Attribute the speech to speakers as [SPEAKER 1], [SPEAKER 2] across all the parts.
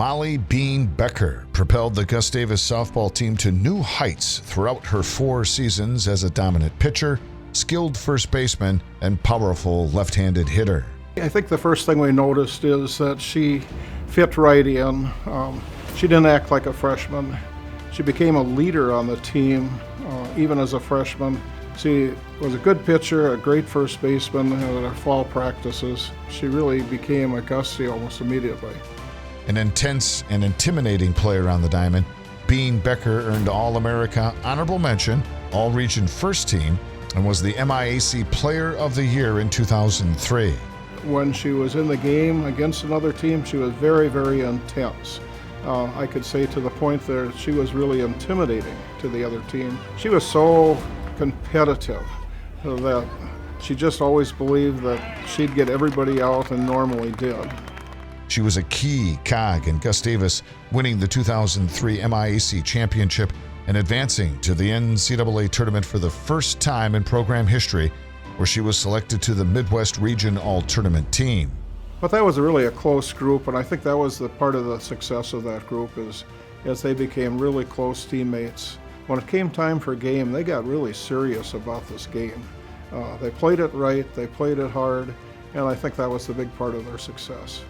[SPEAKER 1] Molly Biehn Becker propelled the Gustavus softball team to new heights throughout her 4 seasons as a dominant pitcher, skilled first baseman, and powerful left-handed hitter.
[SPEAKER 2] I think the first thing we noticed is that she fit right in. She didn't act like a freshman. She became a leader on the team, even as a freshman. She was a good pitcher, a great first baseman at our fall practices. She really became a Gustie almost immediately.
[SPEAKER 1] An intense and intimidating player on the diamond, Biehn Becker earned All-America Honorable Mention, All-Region First Team, and was the MIAC Player of the Year in 2003.
[SPEAKER 2] When she was in the game against another team, she was very, very intense. I could say to the point that she was really intimidating to the other team. She was so competitive that she just always believed that she'd get everybody out, and normally did.
[SPEAKER 1] She was a key cog in Gustavus winning the 2003 MIAC Championship and advancing to the NCAA tournament for the first time in program history, where she was selected to the Midwest Region All-Tournament team.
[SPEAKER 2] But that was really a close group, and I think that was the part of the success of that group is as they became really close teammates. When it came time for a game, they got really serious about this game. They played it right, they played it hard, and I think that was the big part of their success.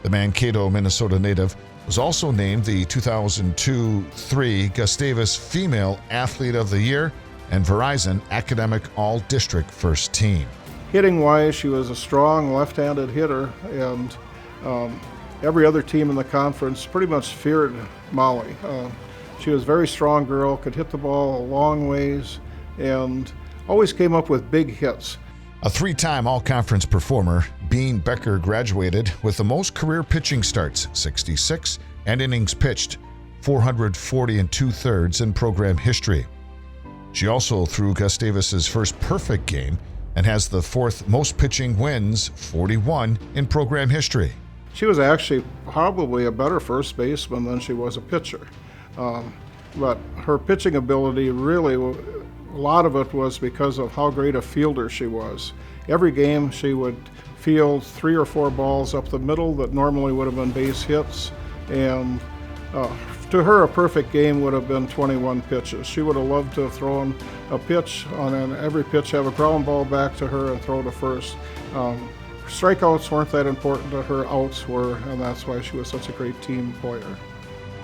[SPEAKER 1] The Mankato, Minnesota native was also named the 2002-03 Gustavus Female Athlete of the Year and Verizon Academic All-District First Team.
[SPEAKER 2] Hitting-wise, she was a strong left-handed hitter, and every other team in the conference pretty much feared Molly. She was a very strong girl, could hit the ball a long ways, and always came up with big hits.
[SPEAKER 1] A 3-time all-conference performer, Biehn Becker graduated with the most career pitching starts, 66, and innings pitched, 440 2/3 in program history. She also threw Gustavus's first perfect game and has the 4th most pitching wins, 41, in program history.
[SPEAKER 2] She was actually probably a better first baseman than she was a pitcher. But her pitching ability really, a lot of it was because of how great a fielder she was. Every game she would field 3 or 4 balls up the middle that normally would have been base hits, and to her a perfect game would have been 21 pitches. She would have loved to have thrown a pitch on every pitch, have a ground ball back to her and throw to first. Strikeouts weren't that important to her, outs were, and that's why she was such a great team player.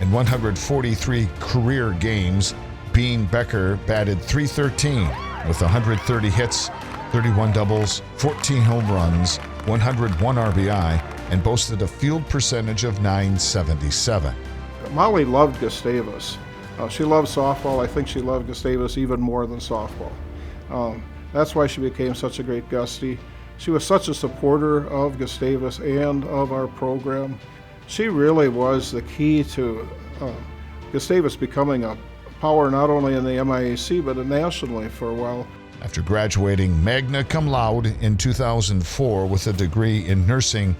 [SPEAKER 1] In 143 career games, Biehn Becker batted .313 with 130 hits, 31 doubles, 14 home runs, 101 RBI, and boasted a field percentage of .977.
[SPEAKER 2] Molly loved Gustavus. She loved softball. I think she loved Gustavus even more than softball. That's why she became such a great Gustie. She was such a supporter of Gustavus and of our program. She really was the key to Gustavus becoming a power not only in the MIAC but nationally for a while.
[SPEAKER 1] After graduating magna cum laude in 2004 with a degree in nursing,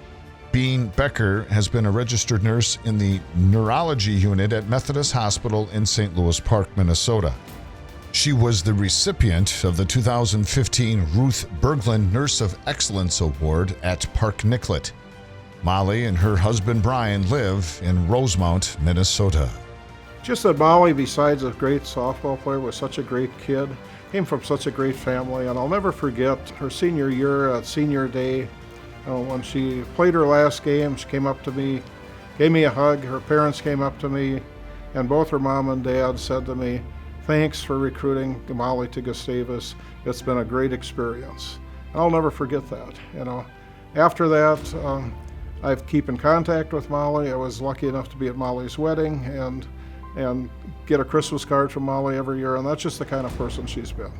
[SPEAKER 1] Biehn Becker has been a registered nurse in the neurology unit at Methodist Hospital in St. Louis Park, Minnesota. She was the recipient of the 2015 Ruth Berglund Nurse of Excellence Award at Park Nicollet. Molly and her husband Brian live in Rosemount, Minnesota.
[SPEAKER 2] Just that Molly, besides a great softball player, was such a great kid, came from such a great family, and I'll never forget her senior year at senior day. When she played her last game, she came up to me, gave me a hug. Her parents came up to me, and both her mom and dad said to me, "Thanks for recruiting Molly to Gustavus. It's been a great experience." And I'll never forget that. After that, I keep in contact with Molly. I was lucky enough to be at Molly's wedding and get a Christmas card from Molly every year, and that's just the kind of person she's been.